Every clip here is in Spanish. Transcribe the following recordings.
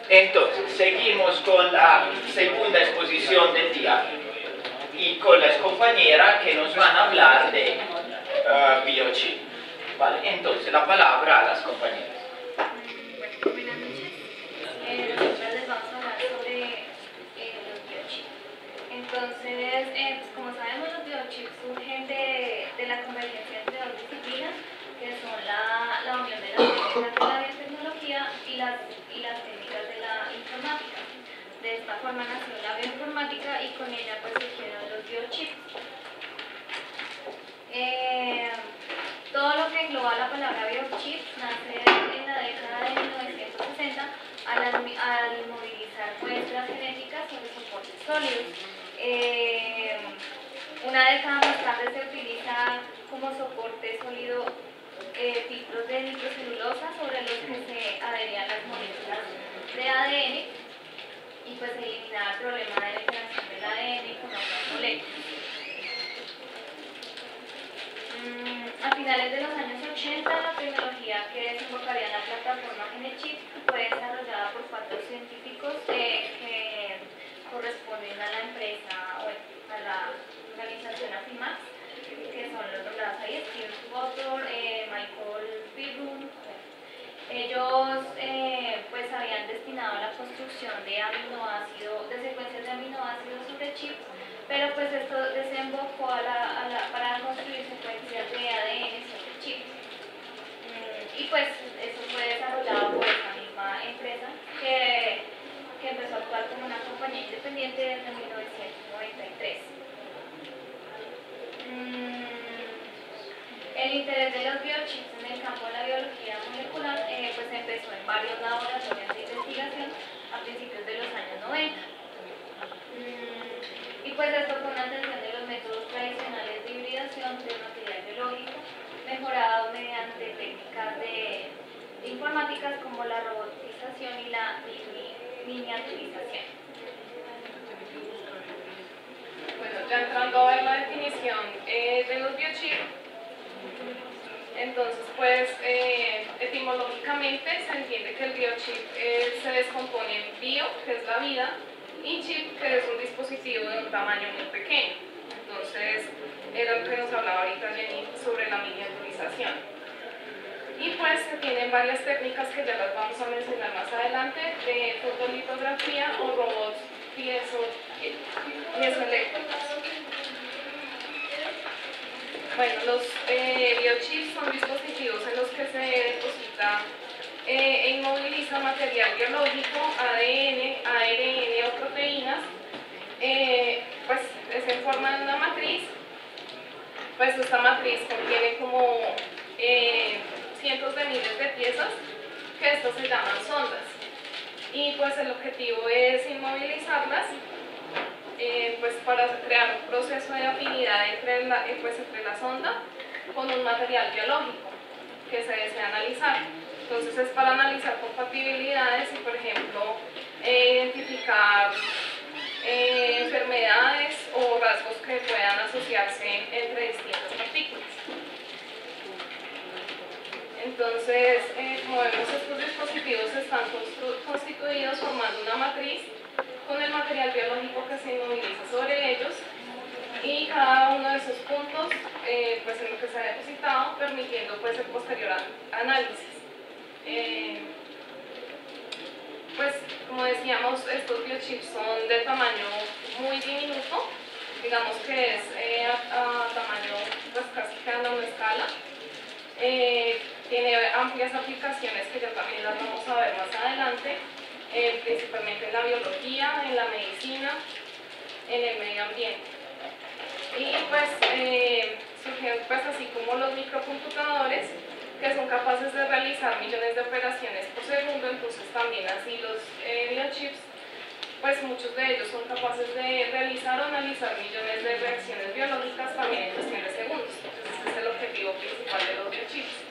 Entonces, seguimos con la segunda exposición del día y con las compañeras que nos van a hablar de biochip. Vale, entonces la palabra a las compañeras. Bueno, buenas noches. Nosotros les vamos a hablar sobre los biochips. Entonces, pues como sabemos, los biochips surgen de la convergencia entre dos disciplinas, que son la unión de las técnicas de la biotecnología y las técnicas de la informática. De esta forma nació la bioinformática y con ella pues surgieron los biochips. Todo lo que engloba la palabra biochip nace en la década de 1960 al movilizar muestras genéticas sobre soportes sólidos. Una década más tarde se utiliza como soporte sólido filtros de nitrocelulosa sobre los que se adherían las moléculas de ADN y pues eliminar el problema de la interacción del ADN con otras moléculas. A finales de los años 80, la tecnología que desembocaría en la plataforma GeneChip fue desarrollada por 4 científicos que corresponden a la empresa, bueno, a la organización Afimax, que son los nombrados ahí, Steve Botor, Michael Pirun. Ellos pues habían destinado a la construcción de secuencias de aminoácidos sobre chips, pero pues esto desembocó para construir secuencias de ADN sobre chips. Y pues eso fue desarrollado por esa misma empresa que empezó a actuar como una compañía independiente desde 1993. El interés de los biochips en el campo de la biología molecular pues empezó en varios laboratorios de investigación a principios de los años 90. Y pues esto con la atención de los métodos tradicionales de hibridación del material biológico, mejorado mediante técnicas de informáticas como la robotización y la miniaturización. Bueno, ya entrando a ver la definición de los biochips, entonces pues etimológicamente se entiende que el biochip se descompone en bio, que es la vida, y chip, que es un dispositivo de un tamaño muy pequeño. Entonces era lo que nos hablaba ahorita Jenny sobre la miniaturización. Y pues se tienen varias técnicas que ya las vamos a mencionar más adelante, de fotolitografía o robots piezoeléctricos. Bueno, los biochips son dispositivos en los que se deposita e inmoviliza material biológico, ADN, ARN o proteínas, pues es en forma de una matriz. Pues esta matriz contiene como cientos de miles de piezas, que estas se llaman sondas. Y pues el objetivo es inmovilizarlas pues para crear un proceso de afinidad entre la sonda con un material biológico que se desea analizar. Entonces es para analizar compatibilidades y, por ejemplo, identificar enfermedades o rasgos que puedan asociarse entre distintas partículas. Entonces, como vemos, estos dispositivos están constituidos formando una matriz con el material biológico que se inmoviliza sobre ellos, y cada uno de esos puntos pues en lo que se ha depositado, permitiendo pues el posterior análisis. Pues como decíamos, estos biochips son de tamaño muy diminuto, digamos que es a tamaño pues casi que a una escala. Tiene amplias aplicaciones que ya también las vamos a ver más adelante, principalmente en la biología, en la medicina, en el medio ambiente. Y pues surgieron pues así como los microcomputadores, que son capaces de realizar millones de operaciones por segundo. Entonces también así los biochips, pues muchos de ellos son capaces de realizar o analizar millones de reacciones biológicas también en cuestión de segundos. Entonces ese es el objetivo principal de los biochips.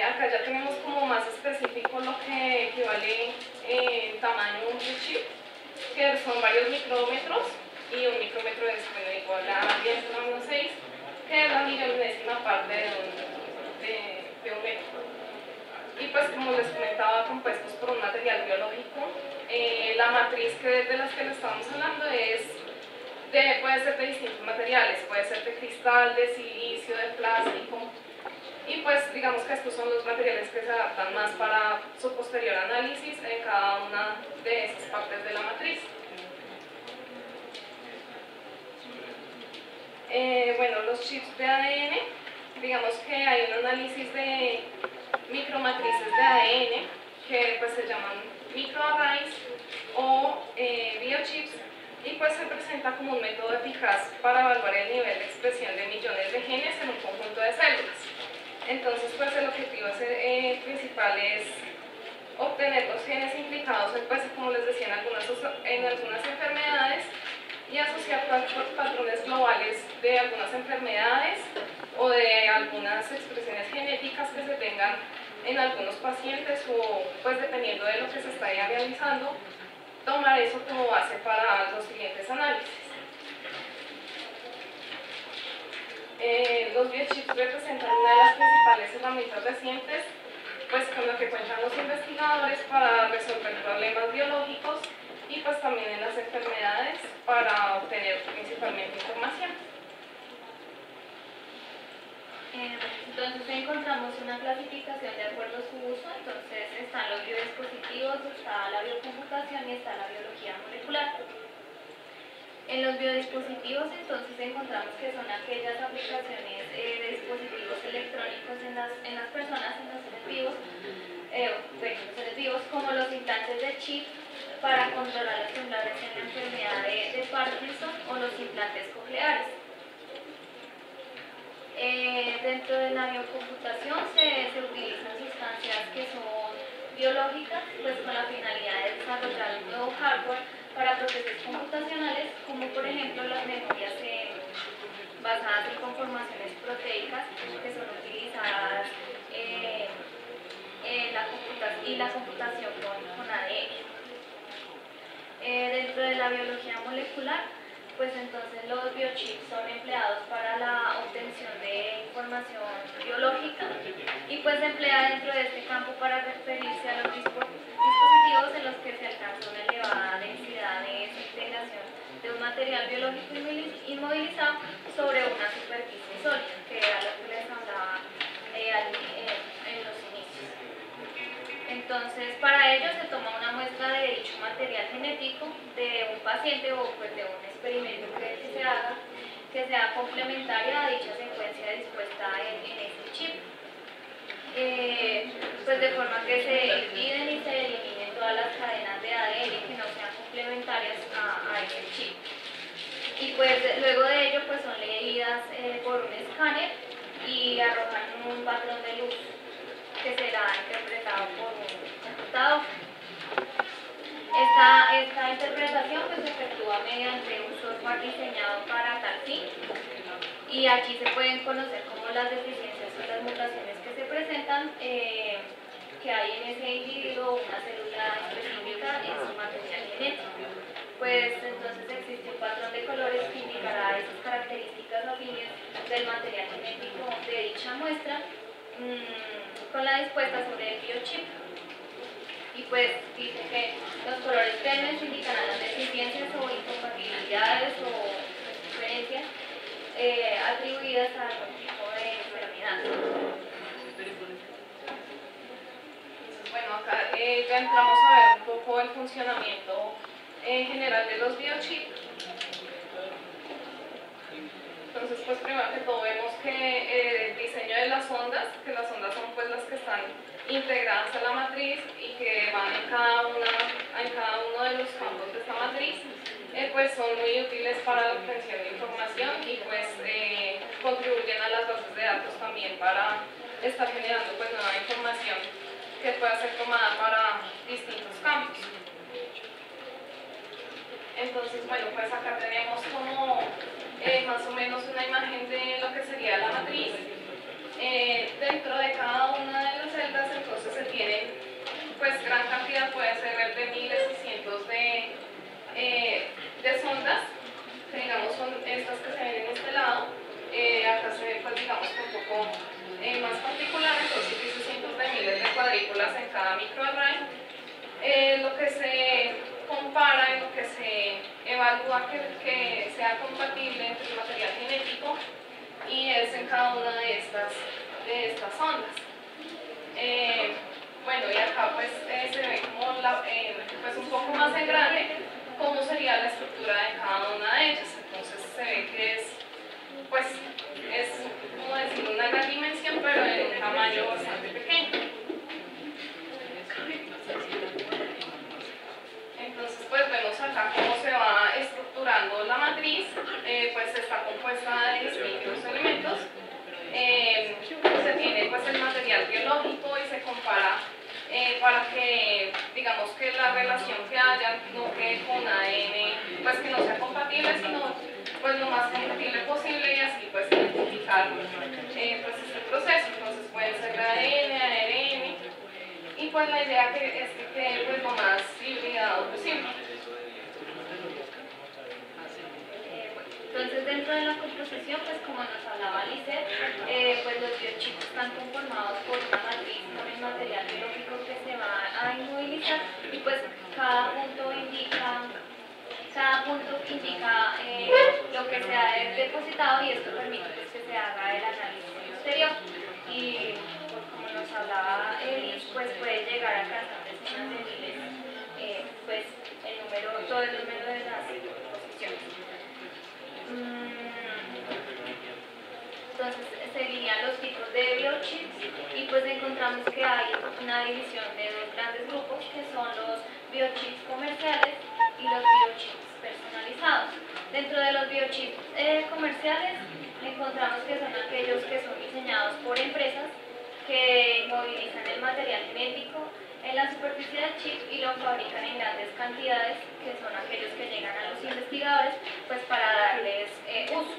Acá ya tenemos como más específico lo que equivale en tamaño un biochip, que son varios micrómetros, y un micrómetro es igual a 10⁻⁶, que es la millonésima parte de un metro. Y pues como les comentaba, compuestos por un material biológico. La matriz de las que le estamos hablando puede ser de distintos materiales, puede ser de cristal, de silicio, de plástico, y pues digamos que estos son los materiales que se adaptan más para su posterior análisis en cada una de esas partes de la matriz. Bueno, los chips de ADN, digamos que hay un análisis de micromatrices de ADN que pues se llaman microarrays o biochips, y pues se presenta como un método eficaz para evaluar el nivel de expresión de millones de genes en un conjunto de células. Entonces pues el objetivo principal es obtener los genes implicados en, pues, como les decía, en algunas enfermedades, y asociar patrones globales de algunas enfermedades o de algunas expresiones genéticas que se tengan en algunos pacientes, o pues dependiendo de lo que se está realizando, tomar eso como base para los siguientes análisis. Los biochips representan una de las principales herramientas recientes pues con lo que cuentan los investigadores para resolver problemas biológicos y pues también en las enfermedades para obtener principalmente información. Entonces encontramos una clasificación de acuerdo a su uso. Entonces están los biodispositivos, está la biocomputación y está la biología molecular. En los biodispositivos entonces encontramos que son aquellas aplicaciones de dispositivos electrónicos en las personas, en los seres vivos, como los implantes de chip para controlar los temblores en la enfermedad de Parkinson o los implantes cocleares. Dentro de la biocomputación se utilizan sustancias que son biológicas, pues con la finalidad de desarrollar un nuevo hardware para procesos computacionales, como por ejemplo las memorias basadas en conformaciones proteicas que son utilizadas en la computación con ADN. Dentro de la biología molecular, pues entonces los biochips son empleados para la obtención de información biológica, y pues se emplea dentro de este campo para referirse a los dispositivos en los que se alcanza una elevada densidad de integración de un material biológico inmovilizado sobre una superficie sólida, que era lo que les hablaba en los inicios. Entonces, para ello se toma una muestra de dicho material genético de un paciente o pues de un experimento que se haga, que sea complementaria a dicha secuencia dispuesta en este chip, pues de forma que se impiden y se eliminen todas las cadenas de ADN que no sean complementarias a ese chip. Y pues luego de ello pues son leídas por un escáner y arrojan un patrón de luz que será interpretado por un computador. Esta interpretación pues se efectúa mediante un software diseñado para tal fin, y aquí se pueden conocer como las deficiencias o las mutaciones que se presentan, que hay en ese individuo, una célula específica en su material genético. Pues entonces existe un patrón de colores que indicará esas características afines del material genético de dicha muestra, con la dispuesta sobre el biochip. Y pues dice que los colores tenues indicarán las deficiencias o incompatibilidades o diferencias atribuidas a algún tipo de enfermedad. Bueno, acá ya entramos a ver un poco el funcionamiento general de los biochips. Entonces, pues primero que todo vemos que el diseño de las ondas, que las ondas son pues las que están integradas a la matriz y que van en cada uno de los campos de esta matriz, pues son muy útiles para la obtención de información y pues contribuyen a las bases de datos también para estar generando pues nueva información que pueda ser tomada para distintos campos. Entonces, bueno, pues acá tenemos como más o menos una imagen de lo que sería la matriz. Dentro de cada una de las celdas entonces se tienen pues gran cantidad, puede ser de miles y cientos de sondas, que digamos son estas que se ven en este lado. Acá se ve pues digamos un poco más particular, entonces dice cientos de miles de cuadrículas en evalúa que sea compatible entre el material genético y es en cada una de estas ondas. Bueno, y acá pues se ve como pues un poco más en grande cómo sería la estructura de cada una de ellas. Entonces se ve que es como decir una gran dimensión, pero en un tamaño bastante pequeño. Entonces pues vemos acá cómo se va estructurando la matriz, pues está compuesta de distintos elementos. Se tiene pues el material biológico y se compara para que digamos que la relación que haya no quede con ADN, pues que no sea compatible, sino pues lo más compatible posible y así pues identificar pues este proceso. Entonces pueden ser ADN, ARN y pues la idea es que quede pues lo más hibridado posible. Entonces, dentro de la composición, pues como nos hablaba Lisset, pues los biochips están conformados por una matriz con el material biológico que se va a inmovilizar y pues cada punto indica lo que se ha depositado y esto permite pues, que se haga el análisis posterior. Y pues, como nos hablaba Elis, pues puede llegar a alcanzar decenas de miles, pues todo el número de las posiciones. Entonces seguirían los tipos de biochips y pues encontramos que hay una división de dos grandes grupos que son los biochips comerciales y los biochips personalizados. Dentro de los biochips comerciales encontramos que son aquellos que son diseñados por empresas que movilizan el material genético en la superficie del chip y lo fabrican en grandes cantidades, que son aquellos que llegan a los investigadores pues para darles uso.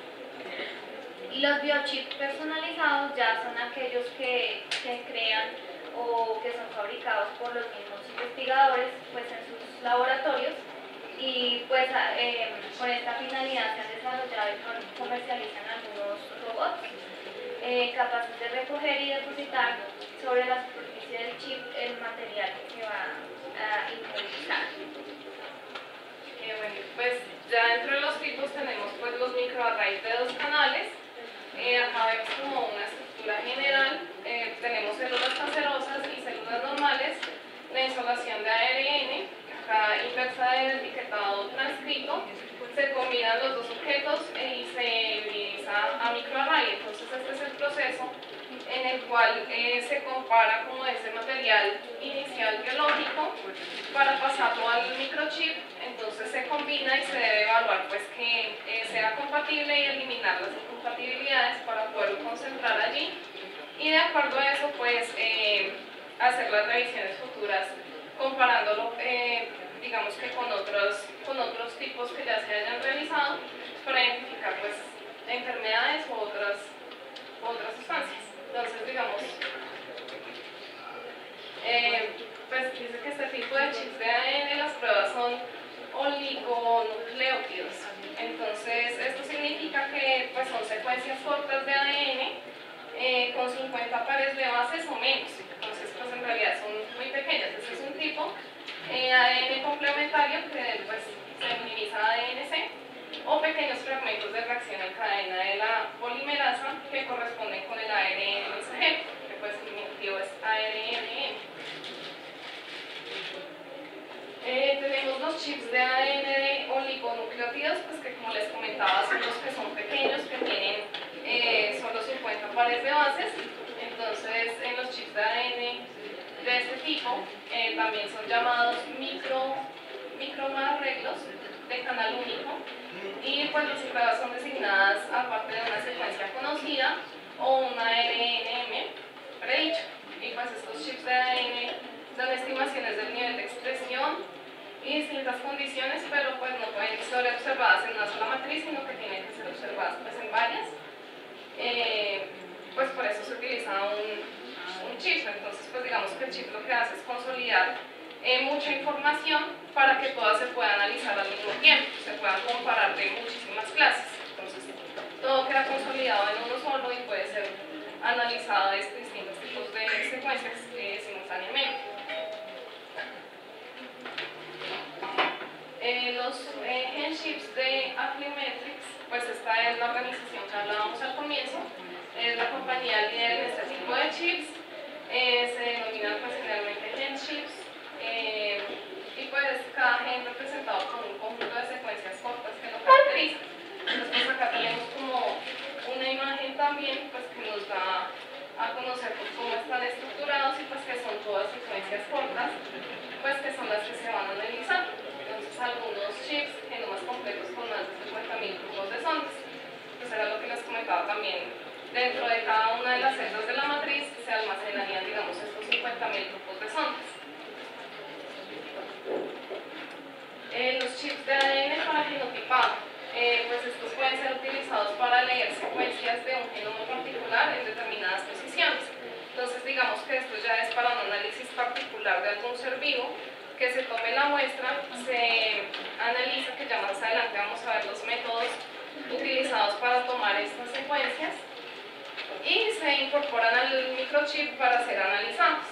Y los biochips personalizados ya son aquellos que se crean o que son fabricados por los mismos investigadores pues en sus laboratorios y pues con esta finalidad se han desarrollado y comercializan algunos robots capaces de recoger y depositar sobre la superficie del chip el material que se va a inmovilizar. Bueno, pues ya dentro de los tipos tenemos pues los microarrays de 2 canales. Acá vemos como una estructura general, tenemos células cancerosas y células normales, la insolación de ARN, acá inversa del etiquetado transcrito, se combinan los dos objetos y se hibridaliza a microarray. Entonces este es el proceso en el cual se compara como ese material inicial biológico para pasarlo al microchip. Entonces se combina y se debe evaluar pues que sea compatible y eliminar las incompatibilidades para poderlo concentrar allí y de acuerdo a eso pues hacer las revisiones futuras comparándolo digamos que con otros tipos que ya se hayan realizado para identificar pues enfermedades u otras sustancias. Entonces digamos pues dice que este tipo de chips de ADN las pruebas son oligonucleótidos. Entonces esto significa que pues, son secuencias cortas de ADN con 50 pares de bases o menos. Entonces pues en realidad son muy pequeñas. Este es un tipo ADN complementario que pues, se minimiza a ADN-C o pequeños fragmentos de reacción en cadena de la polimerasa que corresponden con el ARN mensajero, que pues el diminutivo es ARNN. Tenemos los chips de ADN de oligonucleótidos, pues que como les comentaba son los que son pequeños, que tienen solo 50 pares de bases. Entonces en los chips de ADN de este tipo también son llamados microarreglos de canal único y pues las pruebas son designadas aparte de una secuencia conocida o un ARNM predicho. Y pues estos chips de ADN dan estimaciones del nivel de expresión y distintas condiciones, pero pues no pueden ser observadas en una sola matriz, sino que tienen que ser observadas pues en varias. Pues por eso se utiliza un chip. Entonces pues digamos que el chip lo que hace es consolidar mucha información para que todas se puedan analizar al mismo tiempo, se puedan comparar de muchísimas clases. Entonces todo queda consolidado en uno solo y puede ser analizado de distintos tipos de secuencias simultáneamente. Los gen es la organización que hablábamos al comienzo, es la compañía líder en este tipo de chips, se denominan pues generalmente gen chips, y pues cada gen representado con un conjunto de secuencias cortas que lo caracterizan. Entonces pues acá tenemos como una imagen también pues que nos da a conocer pues, cómo están estructurados y pues que son todas secuencias cortas, pues que son las que se van a analizar. Entonces algunos chips genomas complejos con más de 50.000 grupos de sondas. Pues era lo que les comentaba también. Dentro de cada una de las celdas de la matriz se almacenarían, digamos, estos 50.000 grupos de sondas. Los chips de ADN para genotipado. Pues estos pueden ser utilizados para leer secuencias de un genoma particular en determinadas posiciones. Entonces digamos que esto ya es para un análisis particular de algún ser vivo, que se tome la muestra, se analiza, que ya más adelante vamos a ver los métodos utilizados para tomar estas secuencias, y se incorporan al microchip para ser analizados.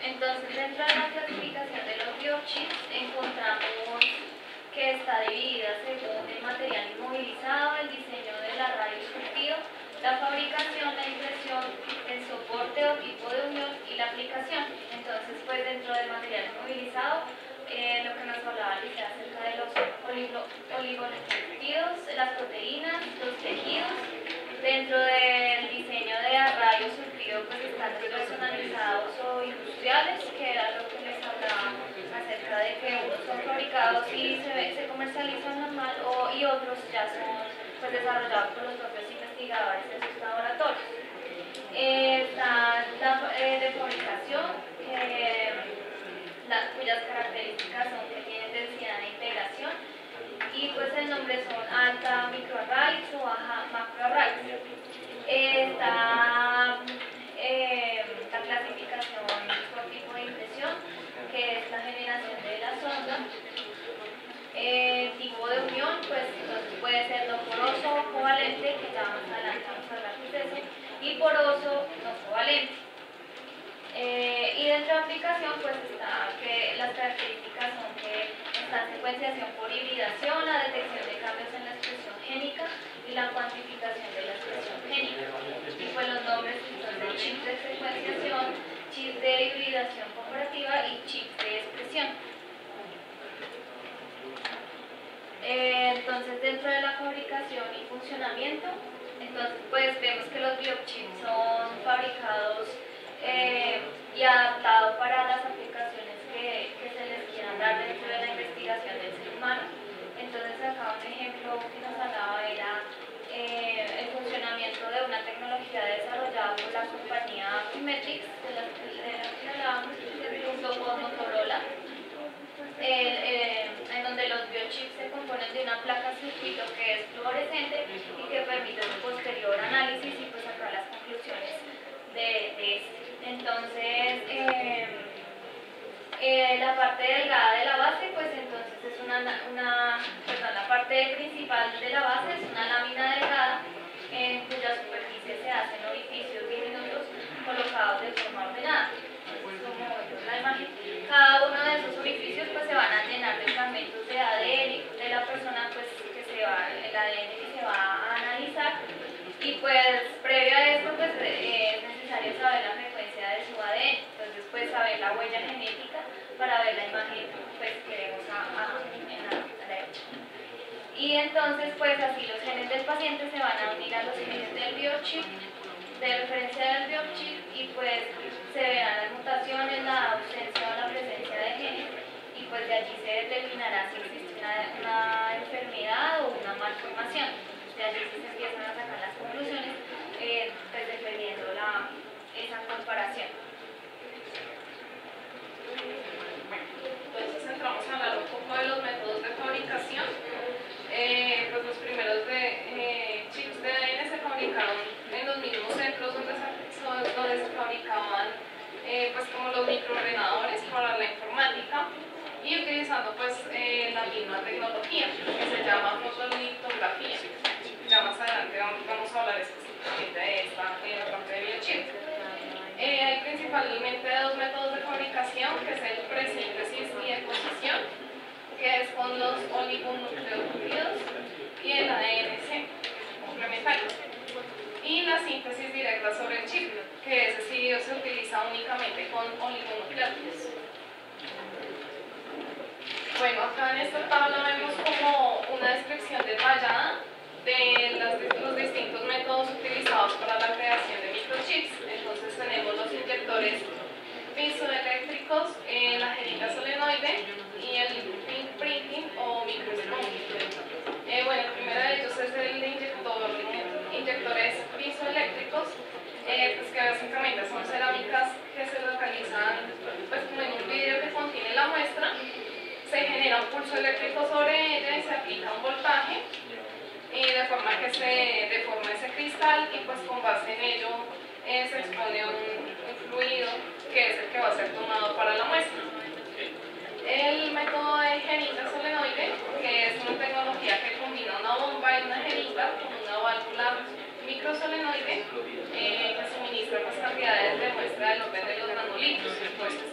Entonces, dentro de la clasificación de los biochips encontramos que está dividida según el material inmovilizado, el diseño del array surtido, la fabricación, la impresión, el soporte o tipo de unión y la aplicación. Entonces, pues dentro del material inmovilizado, lo que nos hablaba Alicia acerca de los oligonucleótidos, las proteínas, los tejidos. Dentro del diseño de array o surtido, pues están los personalizados o industriales, que era lo que les hablaba acerca de que unos son fabricados y se comercializan normal, y otros ya son pues, desarrollados por los propios investigadores en sus laboratorios. Está la de fabricación, cuyas características son que tienen densidad de integración, y pues el nombre son alta microarrays o baja macroarrays. Está la clasificación por tipo de impresión, que es la generación de la sonda. Tipo de unión, pues entonces puede ser no poroso o covalente, que ya más adelante vamos a hablar de eso, y poroso no covalente. Y dentro de aplicación, pues está que las características son que está secuenciación por hibridación, la detección de cambios en la expresión génica y la cuantificación de la expresión génica. Y pues los nombres son de chips de secuenciación, chips de hibridación comparativa y chips de expresión. Entonces, dentro de la fabricación y funcionamiento, entonces pues vemos que los biochips son fabricados y adaptados para las aplicaciones que se les quieran dar dentro de la investigación del ser humano. Entonces acá un ejemplo que nos hablaba era el funcionamiento de una tecnología desarrollada por la compañía Pimetrix, de la que hablábamos, junto con Motorola, en donde los biochips se componen de una placa circuito que es fluorescente y que permite un posterior análisis y pues sacar las conclusiones de este. Entonces, la parte delgada de la base, pues entonces es la parte principal de la base es una lámina delgada en cuya superficie se hacen orificios diminutos colocados de forma ordenada. Entonces, como vemos en la imagen, cada uno de esos orificios pues se van a llenar de fragmentos de ADN de la persona, pues el ADN que se va a analizar, y pues previo a esto pues es necesario saber la frecuencia de su ADN. Entonces pues saber la huella genética para ver la imagen pues, que vemos en la derecha. Y entonces pues así los genes del paciente se van a unir a los genes del biochip, de referencia del biochip, y pues se verán las mutaciones, la ausencia o la presencia de genes, y pues de allí se determinará si existe una enfermedad o una malformación. De allí se empiezan a sacar las conclusiones, pues dependiendo esa comparación. Entonces entramos a hablar un poco de los métodos de fabricación. Pues los primeros chips de ADN se fabricaron en los mismos centros donde se fabricaban pues como los microordenadores para la informática, y utilizando pues la misma tecnología que se llama fotolitografía. Ya más adelante vamos a hablar específicamente de esta en la parte de biochip. Hay principalmente dos métodos de fabricación, que es el presíntesis y deposición. oligonucleótidos y el ADN-C, complementario. Y la síntesis directa sobre el chip, que ese sí se utiliza únicamente con oligonucleótidos. Bueno, acá en esta tabla vemos como una descripción detallada de los distintos métodos utilizados para la creación de microchips. Entonces tenemos los inyectores piezoeléctricos, la jeringa solenoide y el printing o microsponding. Bueno, el primero de ellos es el inyectores piezoeléctricos, pues que básicamente son cerámicas que se localizan pues como en un vidrio que contiene la muestra. Se genera un pulso eléctrico sobre ella y se aplica un voltaje de forma que se deforma ese cristal y pues con base en ello se expone un fluido que es el que va a ser tomado para la muestra. El método de jeringa solenoide, que es una tecnología que combina una bomba y una jeringa con una válvula microsolenoide que suministra pues, cantidades de muestra del orden de los nanolitros. Entonces,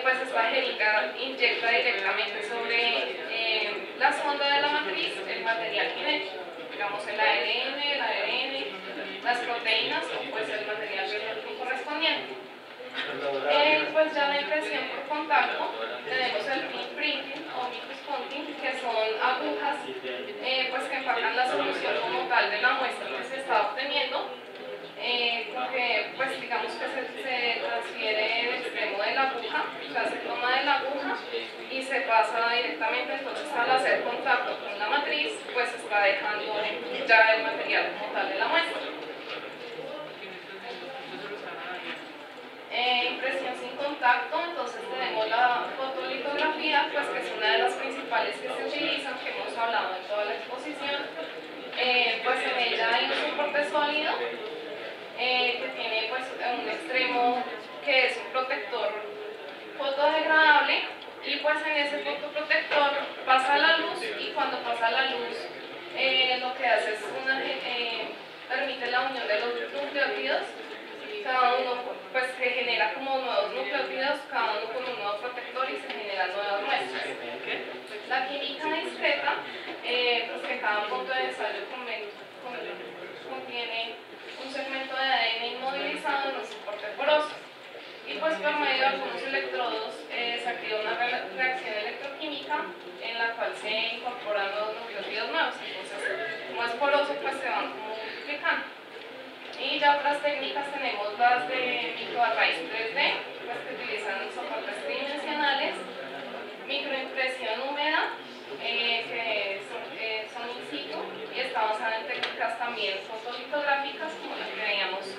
pues esta jeringa inyecta directamente sobre la sonda de la matriz el material cinético, digamos el ARN, las proteínas o pues el material biológico correspondiente. Pues ya la impresión por contacto, tenemos el printing o microsponding, que son agujas pues que empacan la solución como tal de la muestra que se está obteniendo. Porque pues digamos que se transfiere el extremo de la aguja, o sea, se toma de la aguja y se pasa directamente, entonces al hacer contacto con la matriz, pues se está dejando ya el material como tal de la muestra. Impresión sin contacto, entonces tenemos la fotolitografía, pues que es una de las principales que se utilizan, que hemos hablado en toda la exposición. Pues en ella hay un soporte sólido que tiene pues un extremo que es un protector fotodegradable y pues en ese fotoprotector pasa la luz y cuando pasa la luz lo que hace es permite la unión de los nucleótidos, cada uno pues se genera como nuevos nucleótidos, cada uno con un nuevo protector y se generan nuevas muestras. La química discreta, pues que cada punto de ensayo contiene un segmento de ADN inmovilizado en un soporte poroso. Y pues por medio de algunos electrodos se activa una reacción electroquímica en la cual se incorporan los nucleótidos nuevos. Entonces, como es poroso, pues se van como multiplicando. Y ya otras técnicas tenemos las de microarrays 3D, pues que utilizan soportes tridimensionales, microimpresión húmeda, que son in situ y está basada en técnicas también fotolitográficas como las que veíamos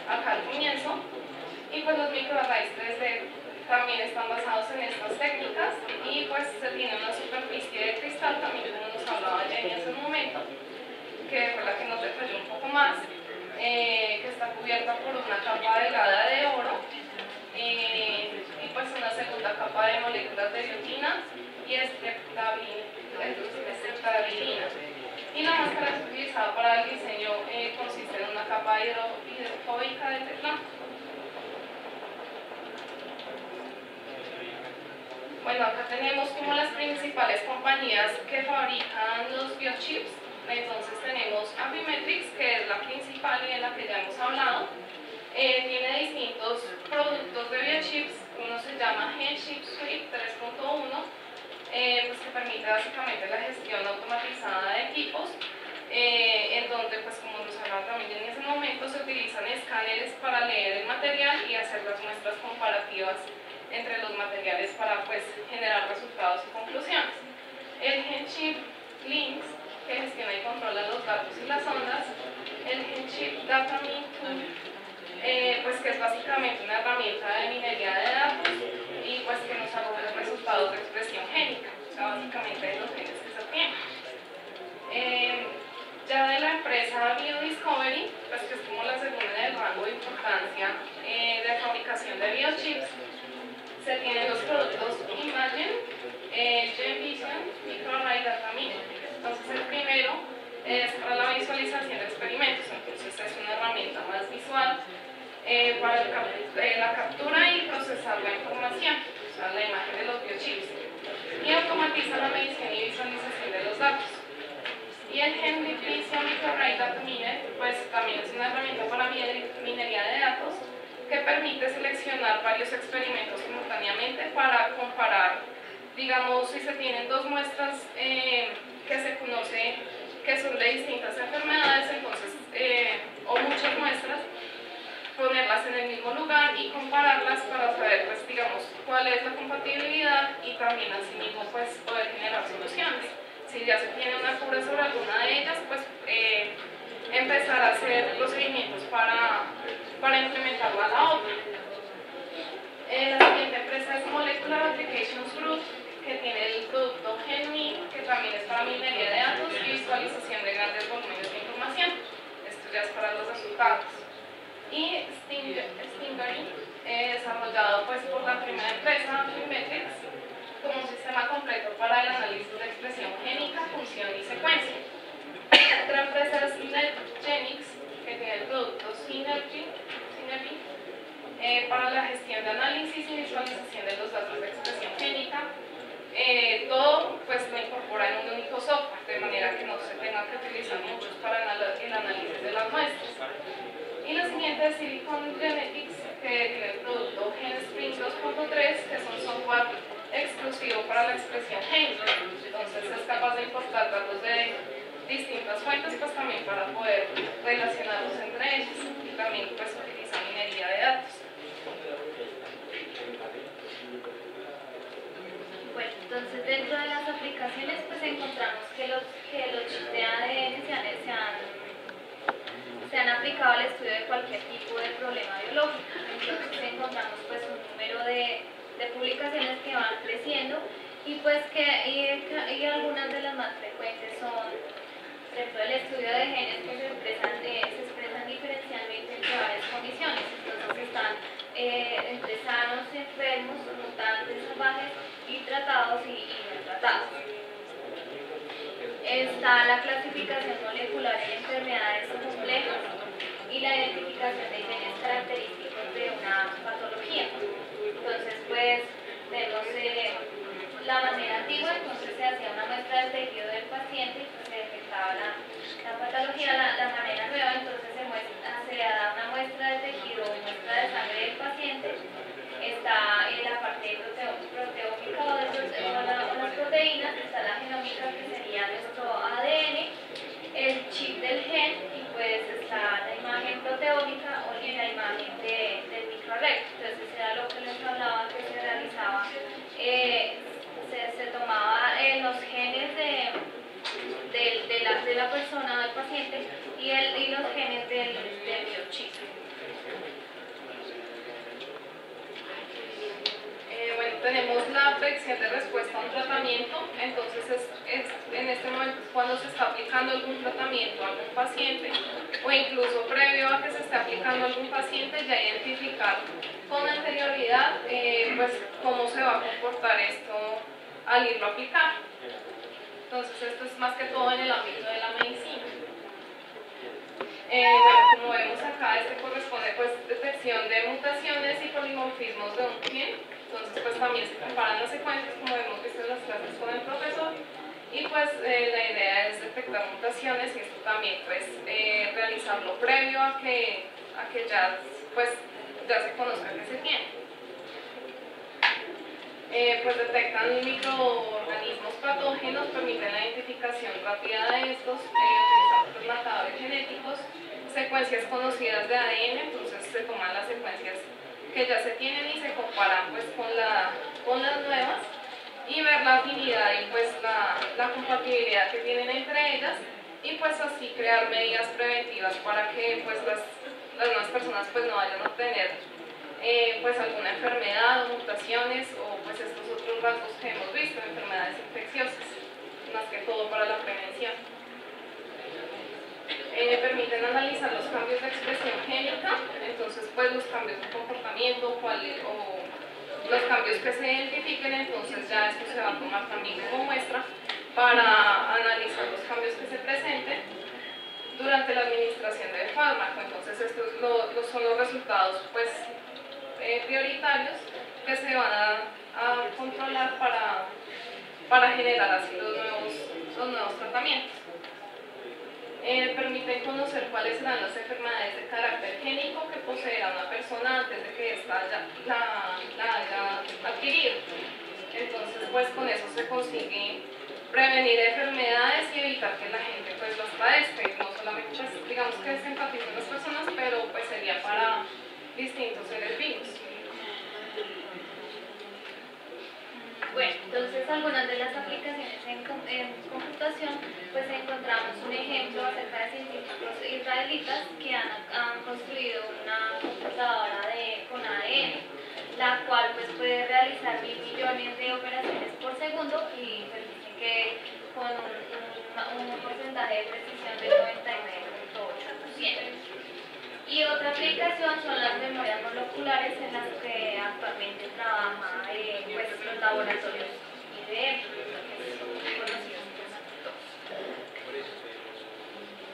acá al comienzo. Y pues los microarrays 3D también están basados en estas técnicas y pues se tiene una superficie de cristal, también como nos hablaba Jenny hace un momento, que fue la que nos detalló un poco más, que está cubierta por una capa delgada de oro y pues una segunda capa de moléculas de biotina y estreptavidina. Y la máscara que es utilizada para el diseño consiste en una capa hidrofóbica de teflón. Bueno, acá tenemos como las principales compañías que fabrican los biochips. Entonces tenemos Affymetrix, que es la principal y de la que ya hemos hablado. Tiene distintos productos de biochips. Uno se llama GenChip Suite 3.1, pues que permite básicamente la gestión automatizada de equipos, en donde, pues como nos hablaba también en ese momento, se utilizan escáneres para leer el material y hacer las muestras comparativas entre los materiales para pues generar resultados y conclusiones. El GenChip Links, que gestiona y controla los datos y las ondas. El GenChip DataMin Tool, pues que es básicamente una herramienta de minería de datos y pues que nos arroja resultados de expresión génica, o sea, básicamente de los genes que se tienen. Ya de la empresa BioDiscovery, pues que es como la segunda en el rango de importancia de fabricación de biochips, se tienen los productos Imagen, GenVision, MicroArray DataMin. Entonces el primero es para la visualización de experimentos, entonces es una herramienta más visual para la captura y procesar la información, o sea, la imagen de los biochips. Y automatizar supervisa la medición y visualización de los datos. Y el GenVision Microarray Data Miner, pues también es una herramienta para minería de datos que permite seleccionar varios experimentos simultáneamente para comparar, digamos, si se tienen dos muestras que se conoce que son de distintas enfermedades, entonces, o muchas muestras, ponerlas en el mismo lugar y compararlas para saber, pues, digamos, cuál es la compatibilidad y también asimismo, pues, poder generar soluciones. Si ya se tiene una cura sobre alguna de ellas, pues empezar a hacer procedimientos para implementarla a la otra. La siguiente empresa es Molecular Applications Group, que tiene el producto GenMe, que también es para minería de datos y visualización de grandes volúmenes de información. Esto ya es para los resultados. Y Stingery, desarrollado pues, por la primera empresa, Metrics, como un sistema completo para el análisis de expresión génica, función y secuencia. Otra empresa es NetGenix, que tiene el producto Synergy, para la gestión de análisis y visualización de los datos de expresión génica. Todo pues, lo incorpora en un único software, de manera que no se tenga que utilizar muchos para el análisis de las muestras. Y la siguiente es Silicon Genetics, que tiene el producto GenSpring 2.3, que es un software exclusivo para la expresión génica. Entonces es capaz de importar datos de distintas fuentes, pues también para poder relacionarlos entre ellos. Y también pues utiliza minería de datos. Bueno, entonces dentro de las aplicaciones pues encontramos que los chips de ADN se han aplicado al estudio de cualquier tipo de problema biológico. Entonces encontramos pues un número de publicaciones que van creciendo y pues y algunas de las más frecuentes son, por ejemplo, el estudio de genes que se expresan diferencialmente entre varias condiciones. Entonces están entre sanos, enfermos, mutantes, salvajes y tratados y no tratados. Está la clasificación molecular en enfermedades complejas y la identificación de genes característicos de una patología. Entonces, pues, vemos la manera antigua, entonces se hacía una muestra del tejido del paciente y pues, se detectaba la patología. La manera nueva, entonces se da una muestra del tejido o muestra de sangre del paciente. Está en la parte proteómica o las proteínas, está la genómica que sería nuestro ADN, el chip del gen y pues está la imagen proteómica o la imagen del microarray. Entonces era lo que les hablaba que se realizaba, se tomaba los genes de la persona, del paciente y los genes del biochip. Bueno, tenemos la predicción de respuesta a un tratamiento, entonces en este momento es cuando se está aplicando algún tratamiento a algún paciente o incluso previo a que se esté aplicando a algún paciente ya identificar con anterioridad pues cómo se va a comportar esto al irlo a aplicar. Entonces esto es más que todo en el ámbito de la medicina. Bueno, como vemos acá, este corresponde pues detección de mutaciones y polimorfismos de un gen. Entonces pues también se comparan las secuencias como hemos visto en las clases con el profesor y pues la idea es detectar mutaciones y esto también pues realizarlo previo a que ya pues ya se conozca que se tiene. Pues detectan microorganismos patógenos, permiten la identificación rápida de estos, utilizando pues, marcadores genéticos, secuencias conocidas de ADN, entonces se toman las secuencias que ya se tienen y se comparan pues con las nuevas y ver la afinidad y pues la compatibilidad que tienen entre ellas y pues así crear medidas preventivas para que pues las nuevas personas pues no vayan a obtener pues alguna enfermedad o mutaciones o pues estos otros rasgos que hemos visto, enfermedades infecciosas, más que todo para la prevención. Permiten analizar los cambios de expresión génica, entonces pues los cambios de comportamiento o los cambios que se identifiquen, entonces ya esto se va a tomar también como muestra para analizar los cambios que se presenten durante la administración del fármaco. Entonces estos son los resultados pues prioritarios que se van a controlar para generar así los nuevos tratamientos. Permiten conocer cuáles serán las enfermedades de carácter génico que poseerá una persona antes de que ésta la haya adquirido. Entonces, pues con eso se consigue prevenir enfermedades y evitar que la gente pues las padezca. Y no solamente, pues, digamos que se enfatizan las personas, pero pues sería para distintos seres vivos. Bueno, entonces algunas de las aplicaciones en computación, pues encontramos un ejemplo acerca de científicos israelitas que han construido una computadora con ADN, la cual pues puede realizar 1000 millones de operaciones por segundo y permite que con un porcentaje de precisión del 99.8%. Y otra aplicación son las memorias moleculares en las que actualmente trabaja pues, los laboratorios IBM, que son conocidos por todos.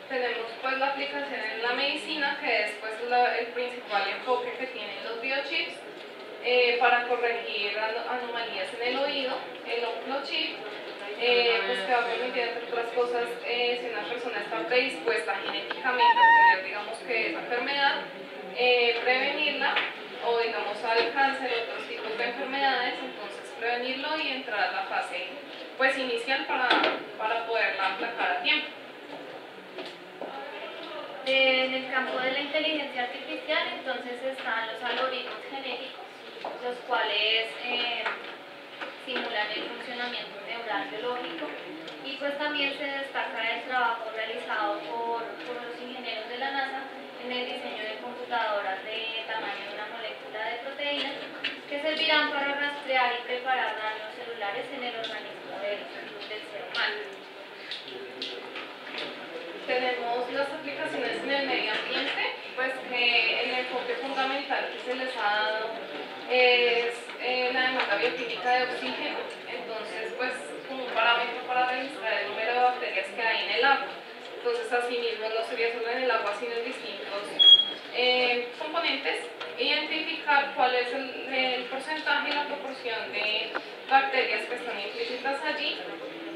Tenemos pues la aplicación en la medicina, que es pues el principal enfoque que tienen los biochips para corregir anomalías en el oído. El Onclochip pues que va a permitir, entre otras cosas, si una persona está predispuesta genéticamente a tener, digamos que esa enfermedad, prevenirla, o digamos al cáncer o otros tipos de enfermedades, entonces prevenirlo y entrar a la fase pues inicial para poderla aplacar a tiempo. En el campo de la inteligencia artificial, entonces están los algoritmos genéticos, los cuales simulan el funcionamiento neural biológico, y pues también se destaca el trabajo realizado por los ingenieros de la NASA en el diseño de computadoras de tamaño de una molécula de proteínas que servirán para rastrear y preparar daños celulares en el organismo del ser humano. Tenemos las aplicaciones en el medio ambiente, pues que el enfoque fundamental que se les ha dado es la demanda bioquímica de oxígeno. Entonces, pues como un parámetro para registrar el número de bacterias que hay en el agua. Entonces, asimismo, no sería solo en el agua, sino en distintos componentes, identificar cuál es el porcentaje y la proporción de bacterias que están implícitas allí,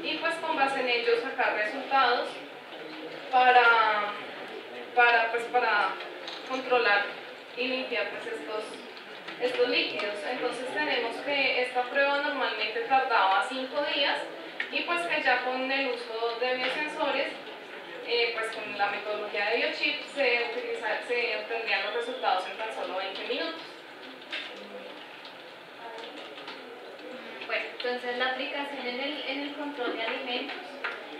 y pues con base en ello sacar resultados para controlar y limpiar pues estos líquidos. Entonces tenemos que esta prueba normalmente tardaba 5 días, y pues que ya con el uso de biosensores, pues con la metodología de biochip se obtendrían los resultados en tan solo 20 minutos. Bueno, entonces la aplicación en el control de alimentos,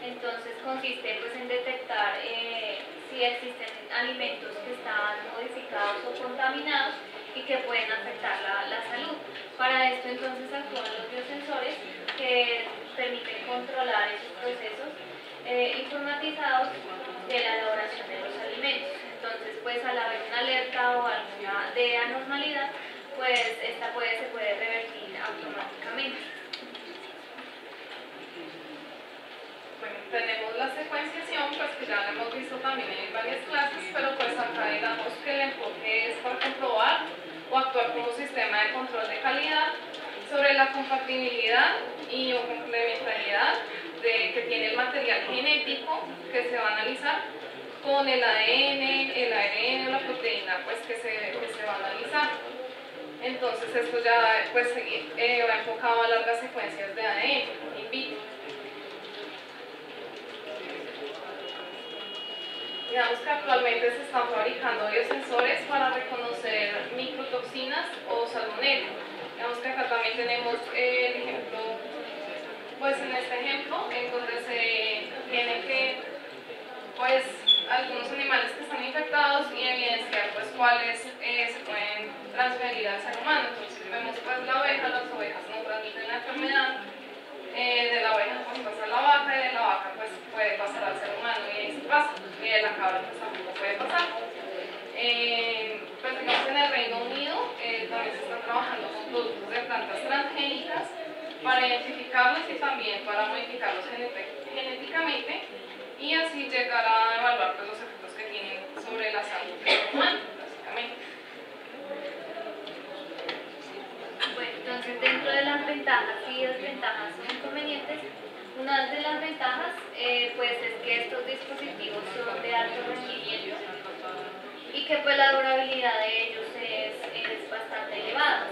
entonces consiste pues en detectar si existen alimentos que están modificados o contaminados y que pueden afectar la salud. Para esto entonces actúan los biosensores que permiten controlar esos procesos informatizados de la elaboración de los alimentos. Entonces, pues al haber una alerta o alguna de anormalidad, pues esta se puede revertir automáticamente. Bueno, tenemos la secuenciación, pues que ya la hemos visto también en varias clases, pero pues acá digamos que el enfoque es para comprobar o actuar como sistema de control de calidad sobre la compatibilidad y o complementariedad que tiene el material genético que se va a analizar con el ADN, el ARN o la proteína pues que se va a analizar. Entonces esto ya pues va enfocado a largas secuencias de ADN in vitro. Digamos que actualmente se están fabricando biosensores para reconocer microtoxinas o salmonela. Digamos que acá también tenemos el ejemplo, pues en este ejemplo, en donde se tiene que, pues, algunos animales que están infectados y evidenciar, pues, cuáles se pueden transferir al ser humano. Entonces vemos, pues, la oveja, las ovejas no transmiten la enfermedad, de la oveja pues pasa a la vaca, y de la vaca pues puede pasar al ser humano, y ahí se pasa, y de la cabra pues tampoco puede pasar. Pues digamos en el Reino Unido también se está trabajando con productos de plantas transgénicas para identificarlos y también para modificarlos genéticamente, y así llegar a evaluar pues, los efectos que tienen sobre la salud humana, básicamente. Bueno, entonces dentro de las ventajas y desventajas o inconvenientes que pues la durabilidad de ellos es bastante elevada.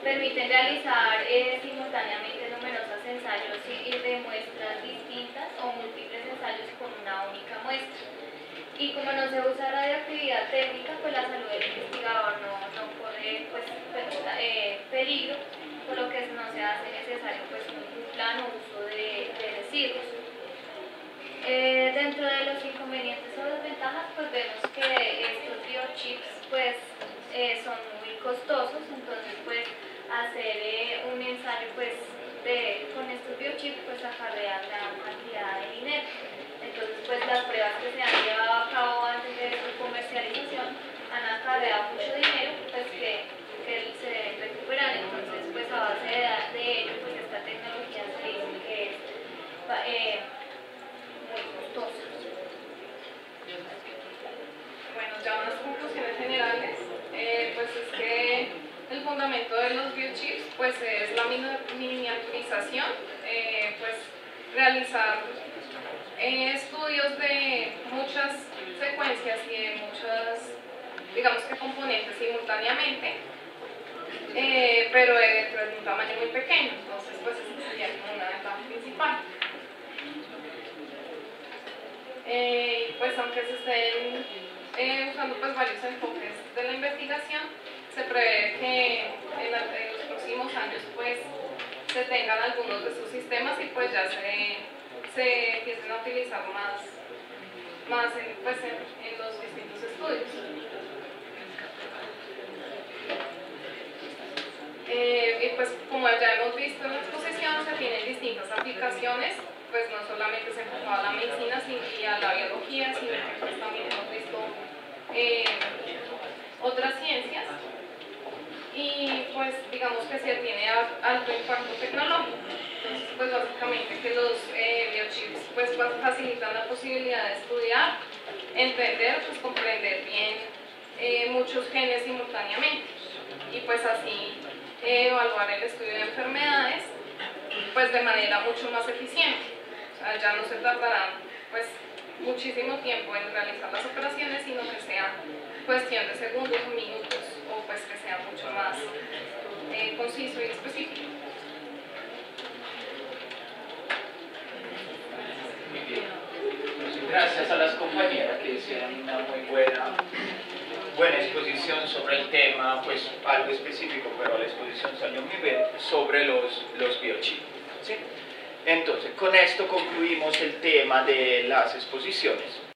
Permiten realizar simultáneamente numerosos ensayos y de muestras distintas o múltiples ensayos con una única muestra. Y como no se usa radioactividad térmica, pues la salud del investigador no corre pues, peligro, por lo que no se hace necesario pues, un plano uso de residuos. Dentro de los inconvenientes o desventajas, pues vemos que estos biochips pues, son muy costosos, entonces pues hacer un ensayo pues, con estos biochips pues acarrea gran cantidad de dinero. Entonces pues las pruebas que se han llevado a cabo antes de su comercialización han acarreado mucho dinero pues, que se deben recuperar. Entonces pues a base de ello pues esta tecnología se dice que es muy costosa. Bueno, ya unas conclusiones generales, pues es que el fundamento de los biochips pues es la miniaturización, pues realizar estudios de muchas secuencias y de muchas, digamos que componentes simultáneamente, pero dentro de un tamaño muy pequeño. Entonces pues esa sería como una ventaja principal. Pues aunque se estén usando pues varios enfoques de la investigación, se prevé que en los próximos años pues se tengan algunos de sus sistemas y pues ya se empiecen a utilizar más en los distintos estudios. Y pues como ya hemos visto en la exposición, se tienen distintas aplicaciones, pues no solamente se enfocaba a la medicina y a la biología, sino que pues también hemos visto otras ciencias, y pues digamos que se tiene alto impacto tecnológico. Entonces pues básicamente que los biochips pues facilitan la posibilidad de estudiar, entender, pues comprender bien muchos genes simultáneamente, y pues así evaluar el estudio de enfermedades pues de manera mucho más eficiente. O sea, ya no se tardará pues muchísimo tiempo en realizar las operaciones, sino que sea cuestión de segundos o minutos, o pues que sea mucho más conciso y específico. Muy bien. Gracias a las compañeras que hicieron una muy buena exposición sobre el tema, pues algo específico, pero la exposición salió muy bien, sobre los biochips. ¿Sí? Entonces, con esto concluimos el tema de las exposiciones.